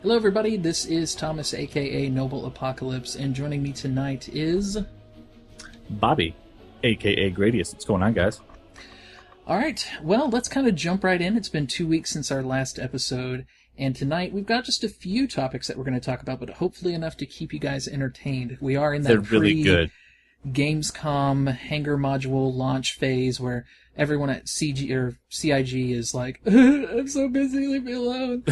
Hello, everybody. This is Thomas, aka Noble Apocalypse, and joining me tonight is Bobby, aka Gradius. What's going on, guys? All right. Well, let's kind of jump right in. It's been 2 weeks since our last episode, and tonight we've got just a few topics that we're going to talk about, but hopefully enough to keep you guys entertained. We are in that They're really good. Gamescom hangar module launch phase where everyone at CIG is like, I'm so busy, leave me alone.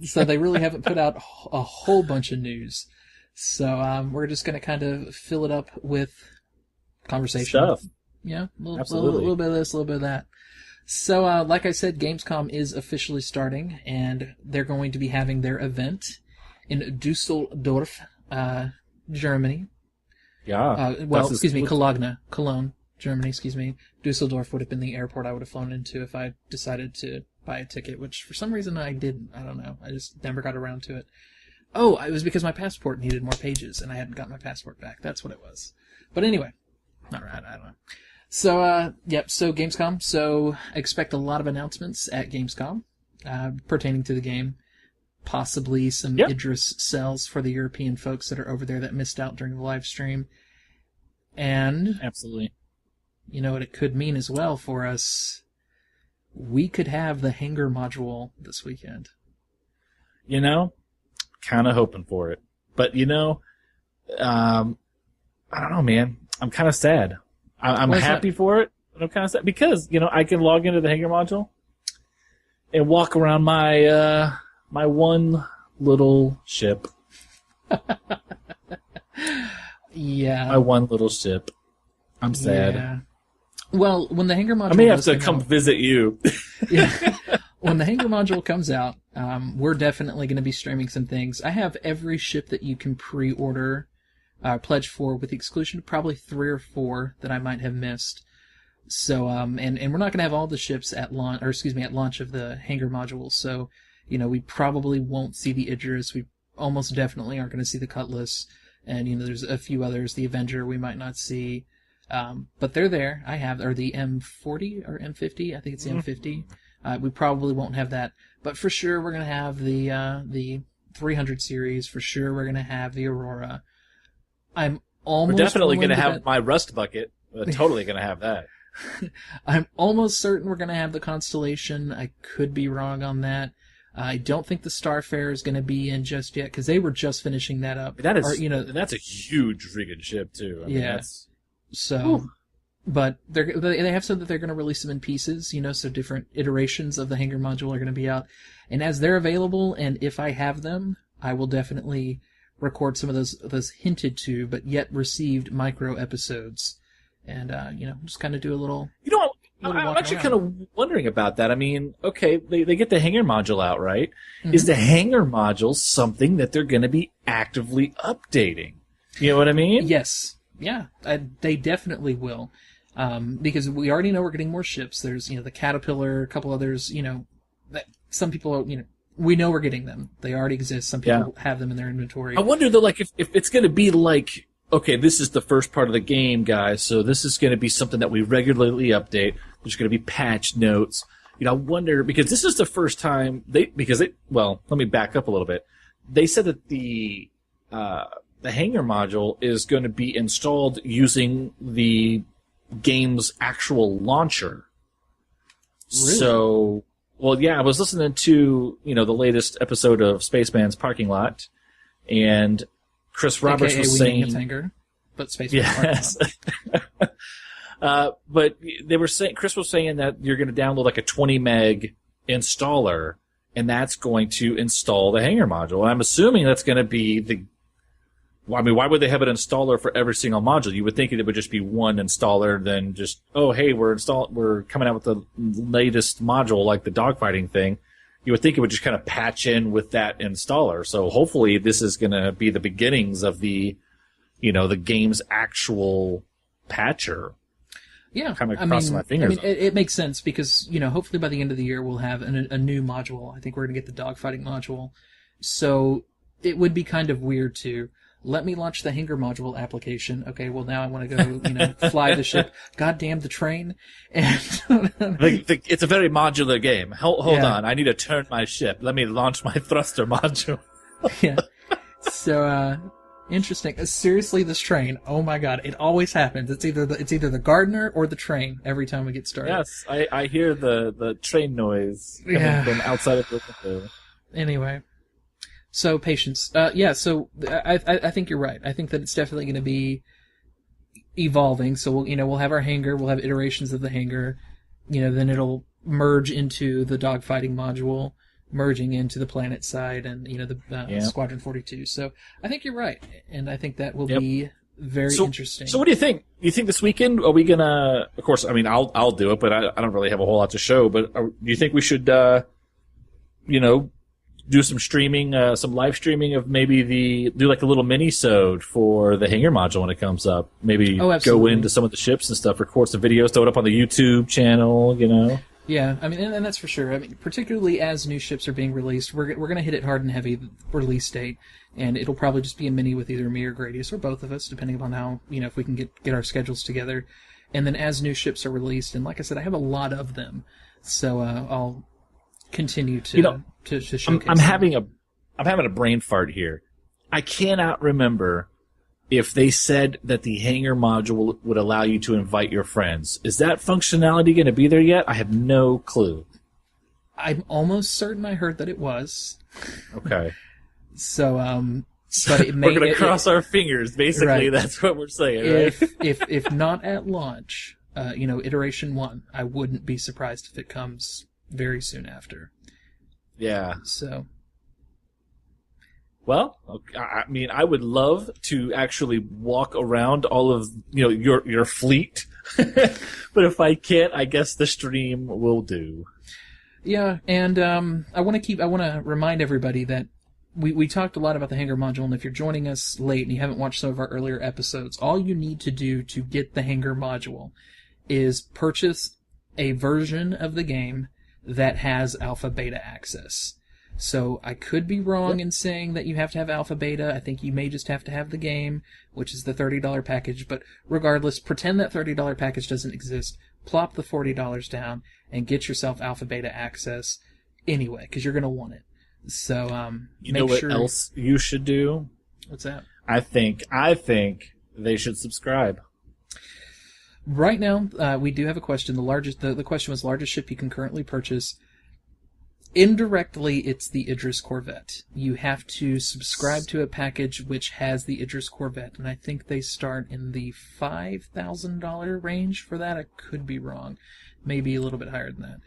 So they really haven't put out a whole bunch of news. So we're just going to kind of fill it up with conversation. Stuff. Yeah, a Absolutely. little bit of this, a little bit of that. So, like I said, Gamescom is officially starting, and they're going to be having their event in Dusseldorf, Germany. Yeah. Cologne, Germany, excuse me. Dusseldorf would have been the airport I would have flown into if I decided to buy a ticket, which for some reason I didn't. I don't know. I just never got around to it. Oh, it was because my passport needed more pages, and I hadn't gotten my passport back. That's what it was. But anyway, all right, I don't know. So, so Gamescom. So, expect a lot of announcements at Gamescom pertaining to the game. Possibly some Idris cells for the European folks that are over there that missed out during the live stream. And Absolutely. you know what it could mean as well for us? We could have the hangar module this weekend. You know, kind of hoping for it. But, I don't know, man. I'm kind of sad. I'm happy for it, but I'm kind of sad. Because, I can log into the hangar module and walk around my my one little ship. Yeah. My one little ship. I'm sad. Yeah. Well, when the hangar module I may have to come visit you. Yeah. When the hangar module comes out, we're definitely going to be streaming some things. I have every ship that you can pre-order, pledge for, with the exclusion of probably 3 or 4 that I might have missed. So, and we're not going to have all the ships at launch, at launch of the hangar module. So, we probably won't see the Idris. We almost definitely aren't going to see the Cutlass. And, there's a few others. The Avenger we might not see. But they're there. Or the M40 or M50. I think it's the M50. We probably won't have that. But for sure we're going to have the 300 series. For sure we're going to have the Aurora. I'm almost... We're definitely going to have my Rust Bucket. We're totally going to have that. I'm almost certain we're going to have the Constellation. I could be wrong on that. I don't think the Starfarer is going to be in just yet, because they were just finishing that up. That is, that's a huge freaking ship, too. I mean, that's... So, but they have said that they're going to release them in pieces, so different iterations of the hangar module are going to be out. And as they're available, and if I have them, I will definitely record some of those hinted to, but yet received micro episodes. And, just kind of do a little... I'm actually kind of wondering about that. I mean, okay, they get the hangar module out, right? Mm-hmm. Is the hangar module something that they're going to be actively updating? You know what I mean? Yes. Yeah, they definitely will. Because we already know we're getting more ships. There's, the Caterpillar, a couple others, that some people, we know we're getting them. They already exist. Some people have them in their inventory. I wonder, though, like, if it's going to be like... Okay, this is the first part of the game, guys, so this is going to be something that we regularly update. There's going to be patch notes. I wonder, because this is the first time let me back up a little bit. They said that the hangar module is going to be installed using the game's actual launcher. Really? So, I was listening to, the latest episode of Spaceman's Parking Lot, and Chris Roberts was saying, hangar, but space. Yes. But they were saying, Chris was saying that you're going to download like a 20 meg installer, and that's going to install the hangar module. And I'm assuming that's going to be why would they have an installer for every single module? You would think it would just be one installer, then just, oh, hey, we're coming out with the latest module, like the dogfighting thing. You would think it would just kind of patch in with that installer. So hopefully this is going to be the beginnings of the game's actual patcher. Yeah, kind of crossing my fingers. It makes sense because, hopefully by the end of the year we'll have a new module. I think we're going to get the dogfighting module. So it would be kind of weird to let me launch the hanger module application. Okay, well now I want to go, fly the ship. God damn the train. And It's a very modular game. Hold Yeah. on, I need to turn my ship. Let me launch my thruster module. yeah. So, interesting. Seriously, this train. Oh my god, it always happens. It's either the gardener or the train every time we get started. Yes, I hear the train noise coming from outside of the window. Anyway. So patience. So I think you're right. I think that it's definitely going to be evolving. So we'll have our hangar, we'll have iterations of the hangar. Then it'll merge into the dogfighting module, merging into the planet side, and the Squadron 42. So I think you're right, and I think that will be very interesting. So what do you think? Do you think this weekend are we gonna? Of course, I mean I'll do it, but I don't really have a whole lot to show. But do you think we should, do some streaming, some live streaming of maybe do like a little mini-sode for the hangar module when it comes up? Maybe go into some of the ships and stuff, record some videos, throw it up on the YouTube channel, Yeah, I mean, and that's for sure. I mean, particularly as new ships are being released, we're going to hit it hard and heavy, the release date, and it'll probably just be a mini with either me or Gradius, or both of us, depending upon how, if we can get our schedules together. And then as new ships are released, and like I said, I have a lot of them, so I'll continue to showcase. I'm having a brain fart here. I cannot remember if they said that the hangar module would allow you to invite your friends. Is that functionality going to be there yet? I have no clue. I'm almost certain I heard that it was. Okay. So, but it may, we're going to cross our fingers. Basically, right. That's what we're saying, right? If not at launch, iteration 1, I wouldn't be surprised if it comes very soon after. Yeah. So. Well, I mean, I would love to actually walk around all of your fleet, but if I can't, I guess the stream will do. Yeah, and I want to remind everybody that we talked a lot about the hangar module, and if you're joining us late and you haven't watched some of our earlier episodes, all you need to do to get the hangar module is purchase a version of the game that has alpha beta access. So I could be wrong in saying that you have to have alpha beta. I think you may just have to have the game, which is the $30 package. But regardless, pretend that $30 package doesn't exist. Plop the $40 down and get yourself alpha beta access anyway, because you're going to want it. So you know what else you should do? What's that? I think they should subscribe. Right now, we do have a question. The question was largest ship you can currently purchase. Indirectly, it's the Idris Corvette. You have to subscribe to a package which has the Idris Corvette, and I think they start in the $5,000 range for that. I could be wrong. Maybe a little bit higher than that.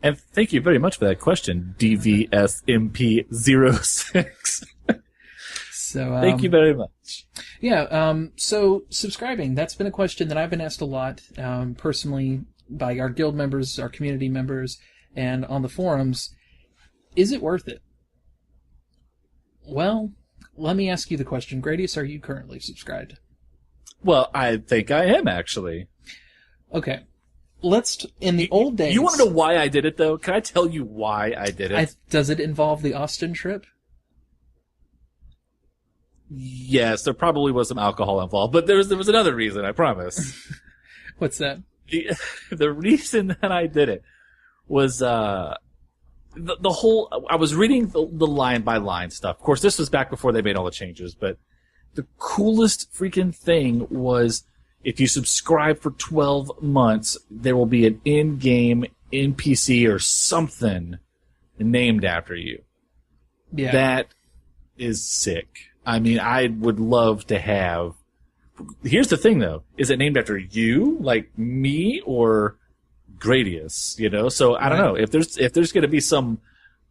And thank you very much for that question, DVSMP06. So thank you very much. Yeah, so subscribing, that's been a question that I've been asked a lot, personally, by our guild members, our community members, and on the forums. Is it worth it? Well, let me ask you the question. Gradius, are you currently subscribed? Well, I think I am, actually. Okay. In the old days... You want to know why I did it, though? Can I tell you why I did it? Does it involve the Austin trip? Yes, there probably was some alcohol involved, but there was another reason, I promise. What's that? The reason that I did it was the whole... I was reading the line-by-line stuff. Of course, this was back before they made all the changes, but the coolest freaking thing was if you subscribe for 12 months, there will be an in-game NPC or something named after you. Yeah. That is sick. I mean, I would love to have... Here's the thing, though. Is it named after you, like me, or Gradius? So I don't know. If there's going to be some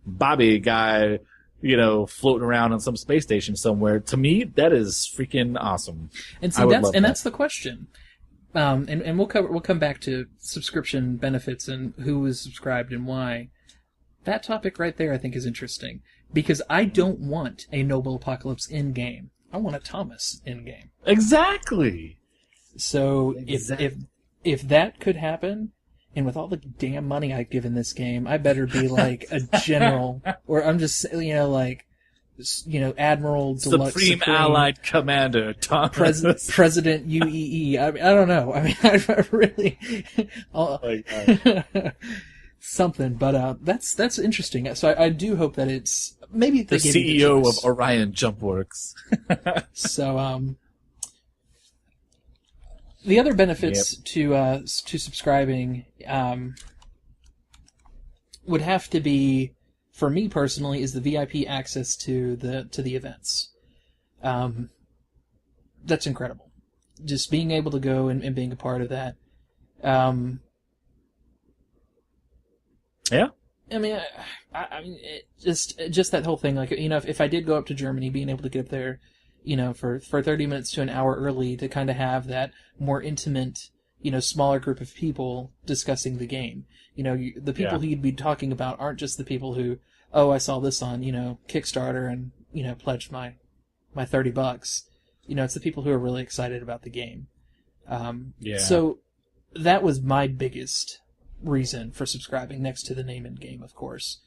Bobby guy, floating around on some space station somewhere, to me that is freaking awesome. And see, that's the question. And we'll come back to subscription benefits and who is subscribed and why. That topic right there, I think, is interesting. Because I don't want a Noble Apocalypse in-game. I want a Thomas in-game. Exactly. So if that could happen, and with all the damn money I've given this game, I better be like a general, or I'm just, like Admiral Deluxe Supreme Allied Commander Thomas. President UEE. I don't know. I mean, I really Oh my God. something, but that's interesting. So I do hope that it's maybe The they gave me CEO choice. of Orion Jumpworks. So the other benefits to subscribing would have to be, for me personally, is the VIP access to the events. That's incredible. Just being able to go and being a part of that. Yeah. I mean, just that whole thing. Like, if I did go up to Germany, being able to get up there, for 30 minutes to an hour early to kind of have that more intimate, smaller group of people discussing the game. The people who you'd be talking about aren't just the people who, oh, I saw this on, Kickstarter and, pledged my $30. It's the people who are really excited about the game. So that was my biggest reason for subscribing, next to the name and game, of course.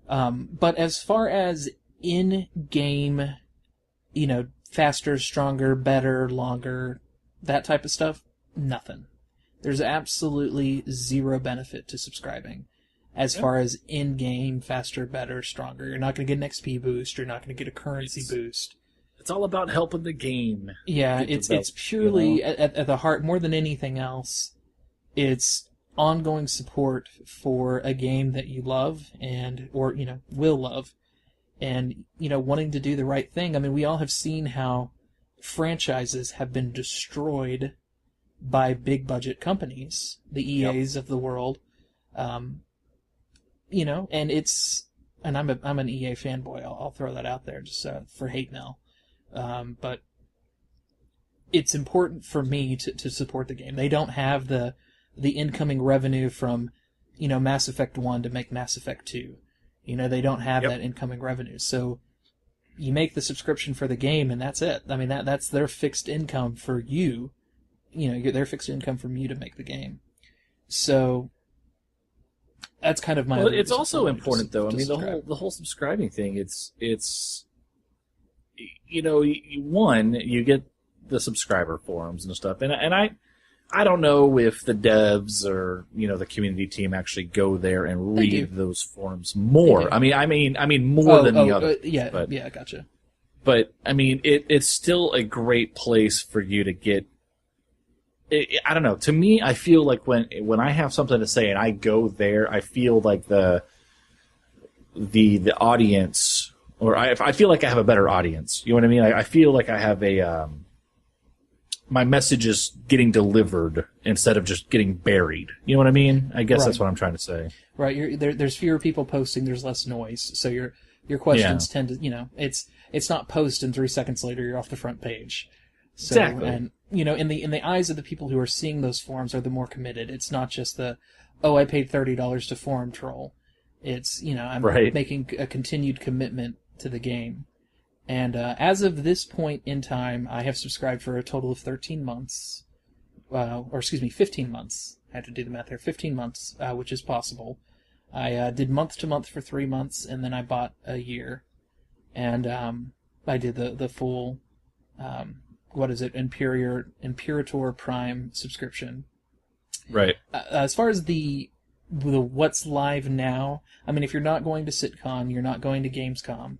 But as far as in-game, faster, stronger, better, longer, that type of stuff, nothing. There's absolutely zero benefit to subscribing as far as in-game, faster, better, stronger. You're not going to get an XP boost. You're not going to get a currency boost. It's all about helping the game. Yeah, it's purely, at the heart, more than anything else, it's ongoing support for a game that you love or will love, and wanting to do the right thing. I mean, we all have seen how franchises have been destroyed by big budget companies, the EAs of the world, and I'm an EA fanboy. I'll throw that out there just for hate mail, but it's important for me to support the game. They don't have the incoming revenue from Mass Effect 1 to make Mass Effect 2. They don't have that incoming revenue. So you make the subscription for the game, and that's it. I mean, that's their fixed income for you. Their fixed income from you to make the game. So that's kind of my. Well, it's also important, though. I mean, subscribe. the whole subscribing thing. It's you get the subscriber forums and stuff, and I don't know if the devs or the community team actually go there and read those forums more. I mean more than the others. Yeah, gotcha. But I mean, it's still a great place for you to get. I don't know. To me, I feel like when I have something to say and I go there, I feel like the audience, or I feel like I have a better audience. You know what I mean? I feel like I have my message is getting delivered instead of just getting buried. You know what I mean? I guess that's what I'm trying to say. Right. There's fewer people posting. There's less noise. So your questions tend to, it's not post and 3 seconds later you're off the front page. So, exactly. And in the eyes of the people who are seeing those forums are the more committed. It's not just I paid $30 to forum troll. It's I'm making a continued commitment to the game. And as of this point in time, I have subscribed for a total of 13 months. 15 months. I had to do the math there. 15 months, which is possible. I did month to month for 3 months, and then I bought a year. And I did the full, Imperator Prime subscription. Right. As far as the what's live now, I mean, if you're not going to SitCon, you're not going to Gamescom,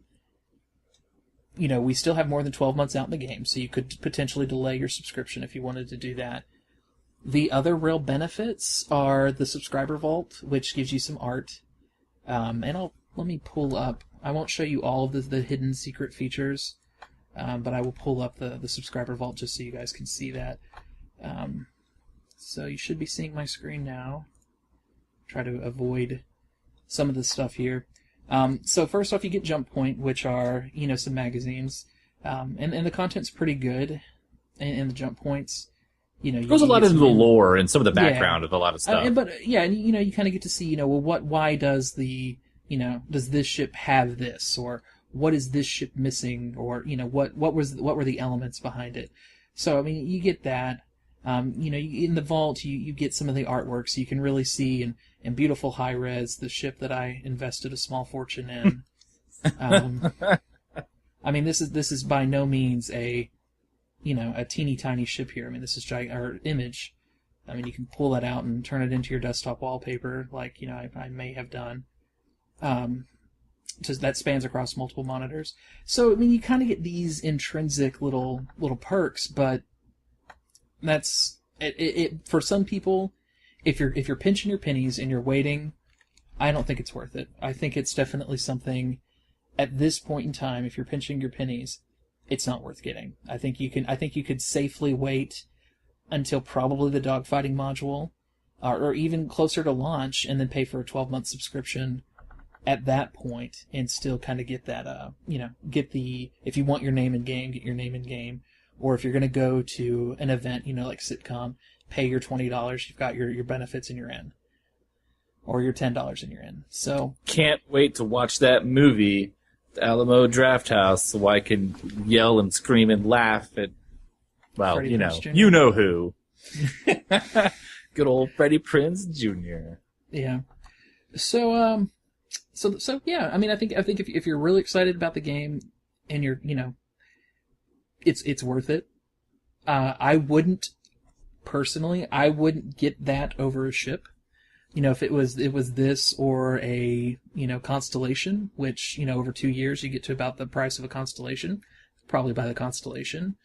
we still have more than 12 months out in the game, so you could potentially delay your subscription if you wanted to do that. The other real benefits are the subscriber vault, which gives you some art. And let me pull up. I won't show you all of the hidden secret features, but I will pull up the subscriber vault just so you guys can see that. So you should be seeing my screen now. Try to avoid some of the stuff here. So first off, you get Jump Point, which are some magazines, and the content's pretty good in the Jump Points. It goes a lot into the lore and some of the background of a lot of stuff. But you kind of get to see why does does this ship have this, or what is this ship missing, or what were the elements behind it. So I mean, you get that. In the vault, you get some of the artwork, so you can really see in beautiful high res the ship that I invested a small fortune in. I mean, this is by no means a teeny tiny ship here. I mean, this is or image. I mean, you can pull that out and turn it into your desktop wallpaper, like I may have done. That spans across multiple monitors. So I mean, you kind of get these intrinsic little perks, but that's it for some people. If you're pinching your pennies and you're waiting, I don't think it's worth it. I think it's definitely something at this point in time. If you're pinching your pennies, it's not worth getting. I think you could safely wait until probably the dogfighting module, or even closer to launch, and then pay for a 12-month subscription at that point, and still kind of get that, if you want your name in game, get your name in game, or if you're going to go to an event, like Sitcom, pay your $20, you've got your benefits and you're in, or your $10 and you're in. So can't wait to watch that movie, the Alamo Drafthouse, so I can yell and scream and laugh at, well, Freddie Prinze Jr. you know who. Good old Freddie Prinze Jr. Yeah. So yeah, I mean, I think if you're really excited about the game and you're, it's worth it. I wouldn't get that over a ship. If it was this or a, Constellation, which, over 2 years you get to about the price of a Constellation, probably buy the Constellation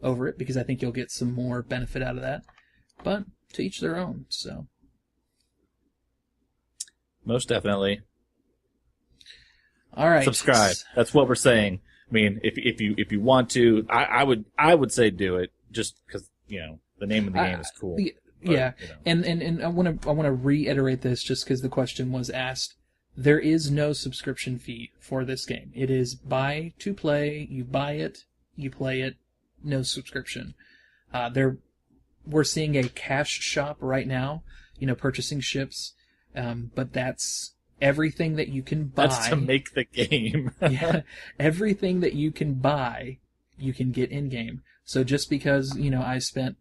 over it, because I think you'll get some more benefit out of that. But to each their own, so. Most definitely. All right. Subscribe. That's what we're saying. I mean, if you want to, I would say do it, just because, the name of the game is cool. Yeah, and I want to reiterate this just because the question was asked. There is no subscription fee for this game. It is buy to play. You buy it, you play it. No subscription. We're seeing a cash shop right now. Purchasing ships, but that's everything that you can buy. That's to make the game. Yeah, everything that you can buy, you can get in game. So just because I spent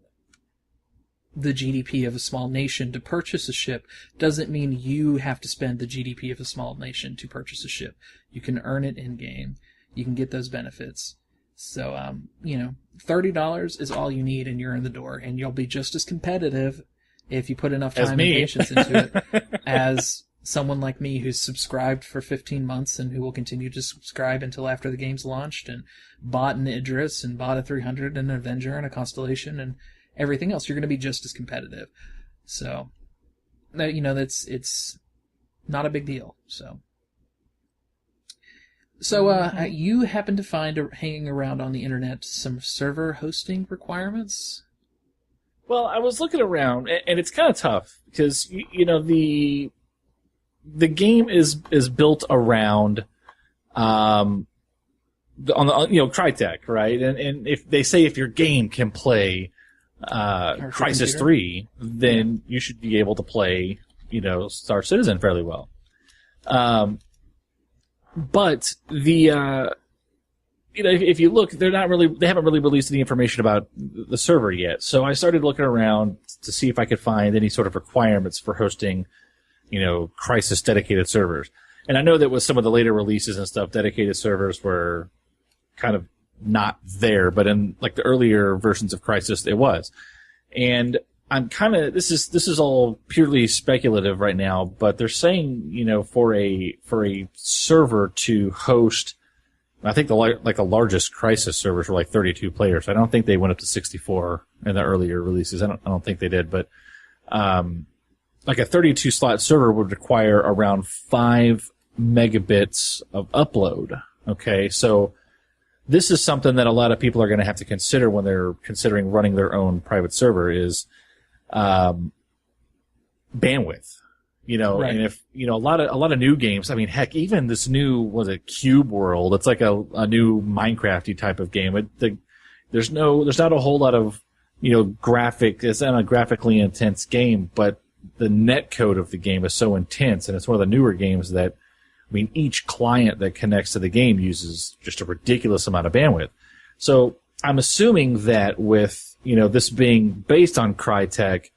the GDP of a small nation to purchase a ship doesn't mean you have to spend the GDP of a small nation to purchase a ship. You can earn it in game. You can get those benefits. So, $30 is all you need and you're in the door, and you'll be just as competitive if you put enough time and patience into it as someone like me who's subscribed for 15 months and who will continue to subscribe until after the game's launched, and bought an Idris and bought a 300 and an Avenger and a Constellation and everything else. You're going to be just as competitive. So, it's not a big deal. So, you happen to find hanging around on the internet some server hosting requirements? Well, I was looking around, and it's kind of tough because the game is built around on the Crytek, right? And if your game can play Crisis 3, then you should be able to play Star Citizen fairly well. But if you look, they haven't really released any information about the server yet. So I started looking around to see if I could find any sort of requirements for hosting, Crisis dedicated servers. And I know that with some of the later releases and stuff, dedicated servers were kind of not there, but in like the earlier versions of Crisis, it was. And I'm kind of, this is all purely speculative right now, but they're saying, for a server to host, I think the largest Crisis servers were like 32 players. I don't think they went up to 64 in the earlier releases. I don't think they did, but like a 32 slot server would require around 5 megabits of upload. Okay, so this is something that a lot of people are going to have to consider when they're considering running their own private server is bandwidth, right. And if, a lot of new games, I mean, heck, even this new, Cube World, it's like a new Minecraft-y type of game. There's not a whole lot of, it's not a graphically intense game, but the netcode of the game is so intense, and it's one of the newer games that, each client that connects to the game uses just a ridiculous amount of bandwidth. So I'm assuming that with, this being based on Crytek,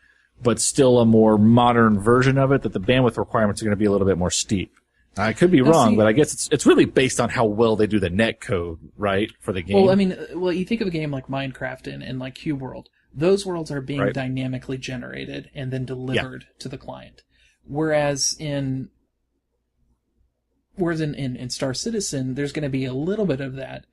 but still a more modern version of it, that the bandwidth requirements are going to be a little bit more steep. I could be Now, wrong, see, but I guess it's really based on how well they do the net code, right, for the game. well, I mean, you think of a game like Minecraft and like Cube World. Those worlds are being Right. dynamically generated and then Yeah. delivered to the client. Whereas in Star Citizen, there's going to be a little bit of that.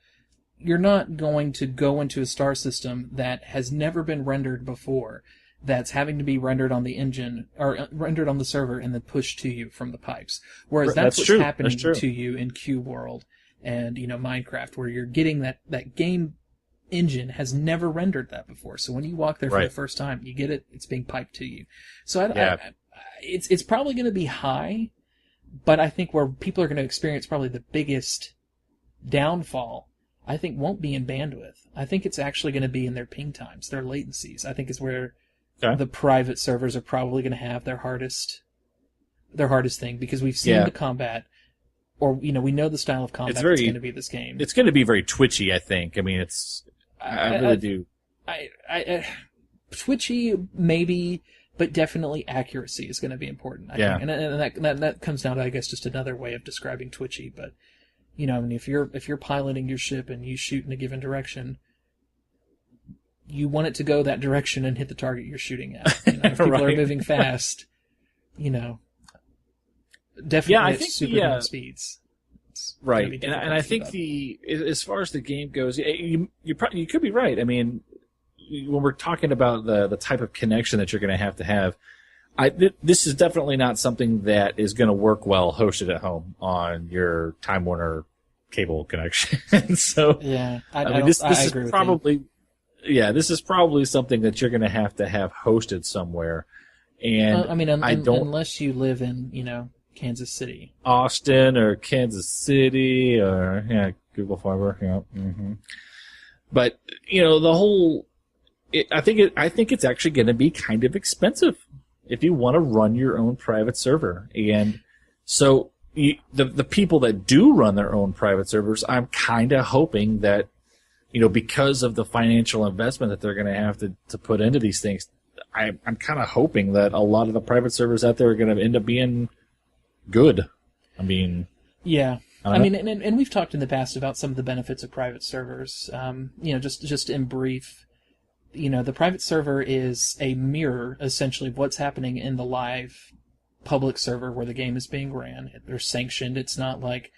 You're not going to go into a star system that has never been rendered before, that's having to be rendered on the engine or rendered on the server and then pushed to you from the pipes. Whereas that's what's true. happening That's true. to you in Cube World and Minecraft, where you're getting that game engine has never rendered that before. So when you walk there for Right. the first time, you get it. It's being piped to you. So Yeah. it's probably going to be high, but I think where people are going to experience probably the biggest downfall, I think, won't be in bandwidth. I think it's actually going to be in their ping times, their latencies. I think is where Okay. the private servers are probably going to have their hardest thing, because we've seen Yeah. the combat, or we know the style of combat It's that's very- going to be this game. It's going to be very twitchy, I think. I mean, I really do. I twitchy maybe, but definitely accuracy is going to be important. I Yeah. think. And that comes down to, I guess, just another way of describing twitchy. But I mean, if you're piloting your ship and you shoot in a given direction, you want it to go that direction and hit the target you're shooting at. If people are Right. moving fast, definitely Yeah, I at think superhuman speeds. It's gonna Right, be and difficult I to keep think up. as far as the game goes, you could be right. I mean, when we're talking about the type of connection that you're going to have, this is definitely not something that is going to work well hosted at home on your Time Warner cable connection. So Yeah, I mean, don't- this I is agree with you. probably this is probably something that you're going to have hosted somewhere. And I mean, I don't unless you live in Kansas City. Austin or Kansas City or Google Fiber, But the whole, I think it's actually going to be kind of expensive if you want to run your own private server, and so the people that do run their own private servers, I'm kind of hoping that because of the financial investment that they're going to have to put into these things, I'm kind of hoping that a lot of the private servers out there are going to end up being good. I mean, Yeah. I I don't mean, and we've talked in the past about some of the benefits of private servers. Just in brief, the private server is a mirror, essentially, of what's happening in the live public server where the game is being ran. They're sanctioned. It's not like,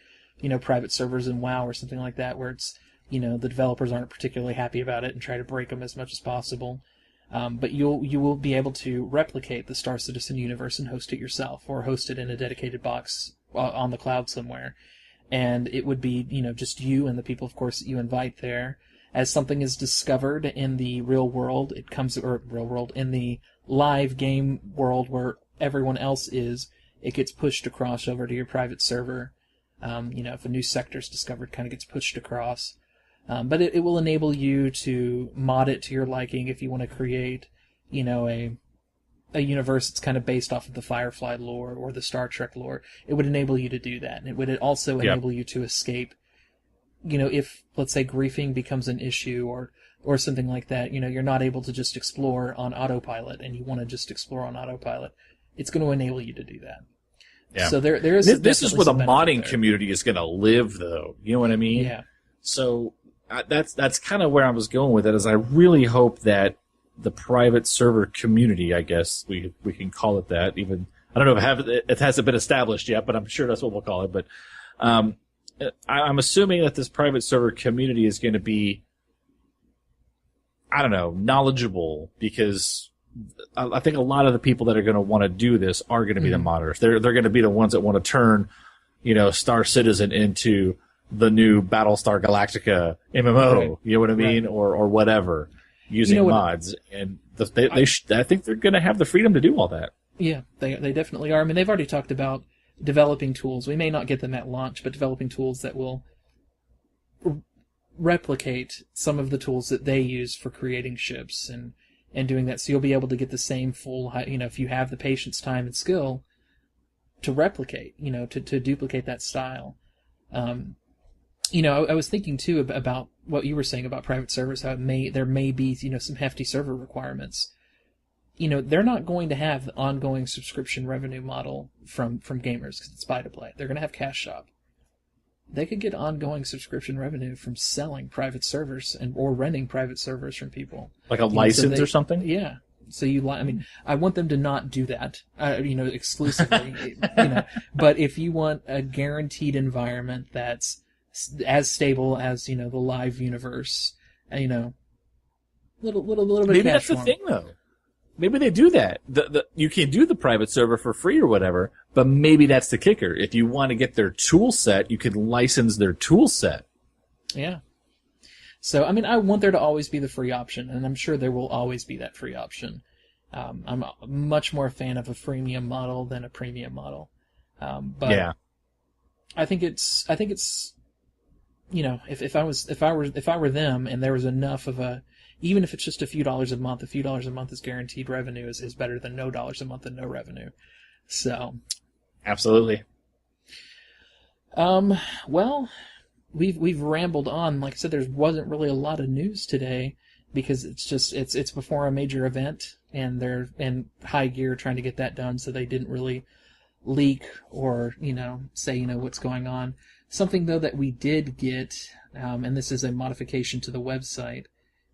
private servers in WoW or something like that, where it's, the developers aren't particularly happy about it and try to break them as much as possible. But you will be able to replicate the Star Citizen universe and host it yourself, or host it in a dedicated box on the cloud somewhere. And it would be, just you and the people, of course, that you invite there. As something is discovered in the real world, in the live game world where everyone else is, it gets pushed across over to your private server. If a new sector is discovered, kind of gets pushed across. But it will enable you to mod it to your liking if you want to create, a universe that's kind of based off of the Firefly lore or the Star Trek lore. It would enable you to do that. And it would also enable you to escape, if, let's say, griefing becomes an issue or something like that, you're not able to just explore on autopilot and you want to just explore on autopilot. It's going to enable you to do that. Yeah. So there is this is where the definitely some modding benefit there. community is going to live, though. You know what I mean? Yeah. So that's kind of where I was going with it. Is I really hope that the private server community, I guess we can call it that. Even I don't know if it hasn't been established yet, but I'm sure that's what we'll call it. But I'm assuming that this private server community is going to be, I don't know, knowledgeable, because I think a lot of the people that are going to want to do this are going to be the modders. They're going to be the ones that want to turn, Star Citizen into the new Battlestar Galactica MMO. Right. You know what I mean, or whatever, using mods. And I think they're going to have the freedom to do all that. Yeah, they definitely are. I mean, they've already talked about developing tools. We may not get them at launch, but developing tools that will replicate some of the tools that they use for creating ships and doing that. So you'll be able to get the same full, if you have the patience, time, and skill to replicate, to duplicate that style. I was thinking too about what you were saying about private servers, how there may be, some hefty server requirements. they're not going to have the ongoing subscription revenue model from gamers because it's buy to play. They're going to have cash shop. They could get ongoing subscription revenue from selling private servers or renting private servers from people. Like a license or something? Yeah. So I want them to not do that, exclusively, but if you want a guaranteed environment that's as stable as, the live universe, little bit of Maybe cash that's the flow. thing, though. Maybe they do that. You can do the private server for free or whatever, but maybe that's the kicker. If you want to get their tool set, you can license their tool set. Yeah. So, I want there to always be the free option, and I'm sure there will always be that free option. I'm much more a fan of a freemium model than a premium model. But yeah. I think it's if I were them and there was enough of even if it's just a few dollars a month is guaranteed revenue is better than no dollars a month and no revenue. So absolutely. Well, we've rambled on. Like I said, there wasn't really a lot of news today because it's before a major event and they're in high gear trying to get that done, so they didn't really leak or say what's going on. Something though that we did get, and this is a modification to the website.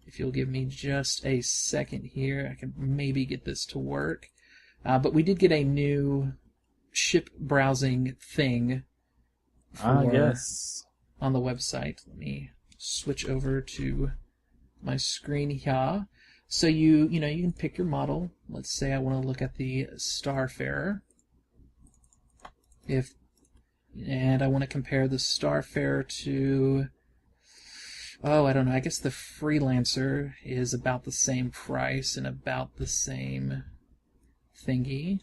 If you'll give me just a second here, I can maybe get this to work. But we did get a new ship browsing thing yes. on the website. Let me switch over to my screen here. So you can pick your model. Let's say I want to look at the Starfarer. And I want to compare the Starfarer to, I don't know, I guess the Freelancer is about the same price and about the same thingy.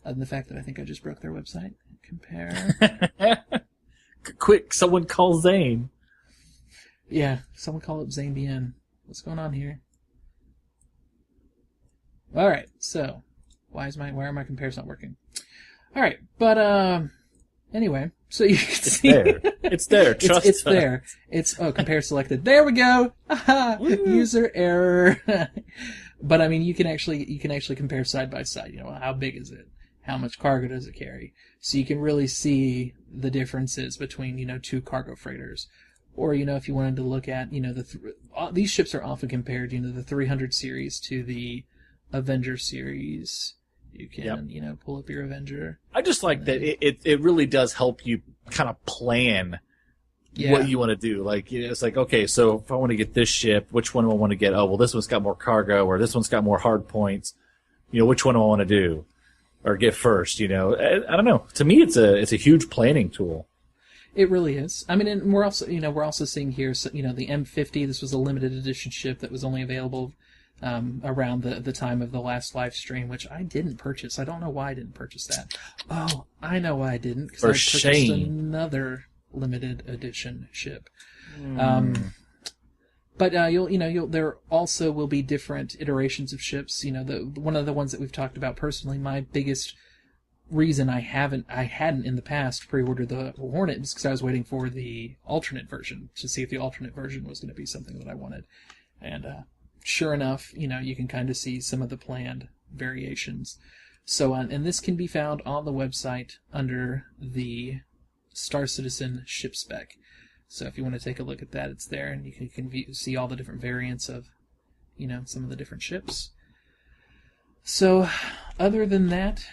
Other than the fact that I think I just broke their website. Compare. Quick, someone call Zane. Yeah, someone call up Zane BN. What's going on here? Alright, so why are my compares not working? Alright, but anyway, so you can see It's there. Trust it's there. It's compare selected. There we go. User error. But you can actually compare side by side. How big is it? How much cargo does it carry? So you can really see the differences between two cargo freighters. Or if you wanted to look at these ships are often compared the 300 series to the Avenger series. You can pull up your Avenger. I just like that it really does help you kind of plan what you want to do. Like it's like, okay, so if I want to get this ship, which one do I want to get? Oh, well, this one's got more cargo, or this one's got more hard points. Which one do I want to do or get first? I don't know. To me, it's a huge planning tool. It really is. And we're also seeing here, the M50. This was a limited edition ship that was only available around the time of the last live stream, which I didn't purchase. I don't know why I didn't purchase that. Oh, I know why I didn't. Because I purchased another limited edition ship. But there also will be different iterations of ships. One of the ones that we've talked about personally. My biggest reason I hadn't in the past pre-ordered the Hornet is because I was waiting for the alternate version to see if the alternate version was going to be something that I wanted, and sure enough, you can kind of see some of the planned variations. So and this can be found on the website under the Star Citizen ship spec. So if you want to take a look at that, it's there, and you can see all the different variants of some of the different ships. So other than that,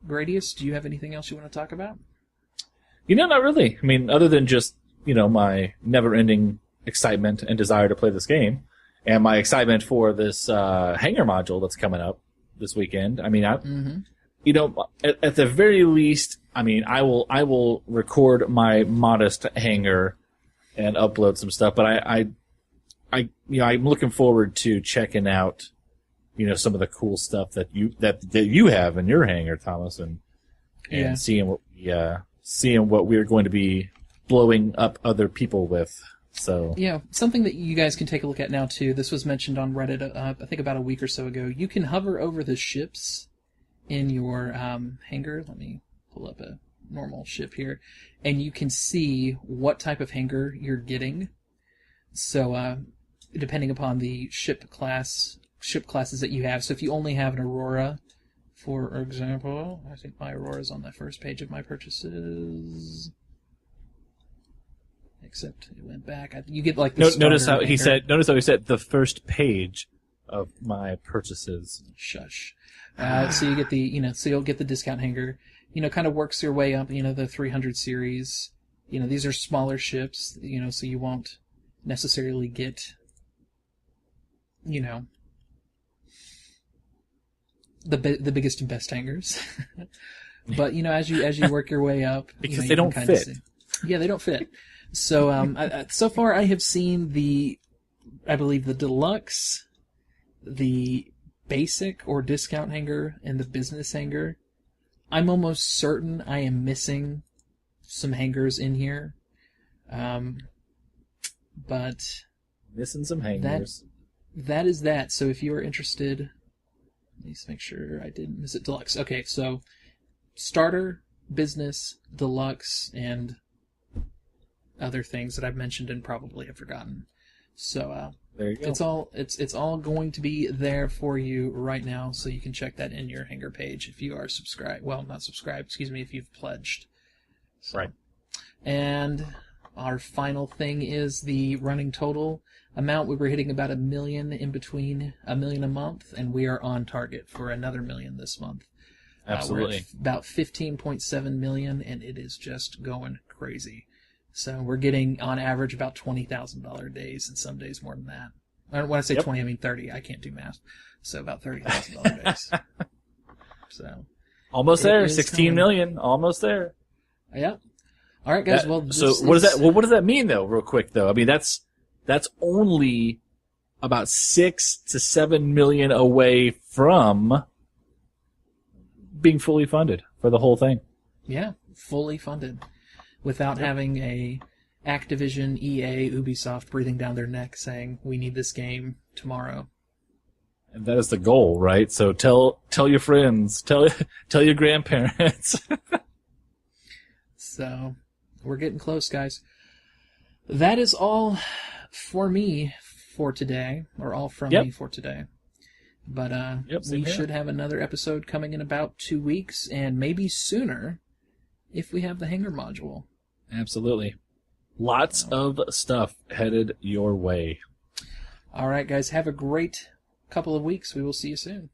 Gradius, do you have anything else you want to talk about? Not really. Other than just, my never-ending excitement and desire to play this game, and my excitement for this hangar module that's coming up this weekend. At the very least, I will record my modest hangar and upload some stuff, but I'm looking forward to checking out some of the cool stuff that you have in your hangar, Thomas, and seeing what we're going to be blowing up other people with. So something that you guys can take a look at now too. This was mentioned on Reddit, I think about a week or so ago. You can hover over the ships in your hangar. Let me pull up a normal ship here, and you can see what type of hangar you're getting. So depending upon the ship classes that you have. So if you only have an Aurora, for example, I think my Aurora is on the first page of my purchases. Except it went back. You get like the notice how starter he hanger. said. Notice how he said the first page of my purchases. Shush. So you get so you'll get the discount hanger. Kind of works your way up. The 300 series. These are smaller ships. So you won't necessarily get. The biggest and best hangers. But as you work your way up, Because you they can don't kinda fit. see. Yeah, they don't fit. So so far I have seen I believe the deluxe, the basic or discount hanger, and the business hanger. I'm almost certain I am missing some hangers in here. But Missing some hangers. that is that. So if you are interested, let me just make sure I didn't miss it. Deluxe. Okay, so starter, business, deluxe, and other things that I've mentioned and probably have forgotten. So There you go. it's all going to be there for you right now, so you can check that in your hanger page if you are subscribed. Well, not subscribed. Excuse me, if you've pledged. So. Right. And our final thing is the running total amount. We were hitting about $1 million in between, $1 million a month, and we are on target for another $1 million this month. Absolutely. We're at about 15.7 million, and it is just going crazy. So we're getting, on average, about $20,000 days, and some days more than that. When I say 20, I mean 30. I can't do math. So about $30,000 days. So Almost there. is 16 coming. million. Almost there. Yeah. All right, guys. Well, So what does that? Well, what does that mean, though? Real quick, though. I mean, that's only about 6 to 7 million away from being fully funded for the whole thing. Yeah, fully funded, without having a Activision, EA, Ubisoft breathing down their neck saying, "We need this game tomorrow." And that is the goal, right? So tell your friends, tell your grandparents. So we're getting close, guys. That is all for me for today, or all from me for today. But same we here. should have another episode coming in about 2 weeks, and maybe sooner if we have the hanger module. Absolutely. Lots of stuff headed your way. All right, guys. Have a great couple of weeks. We will see you soon.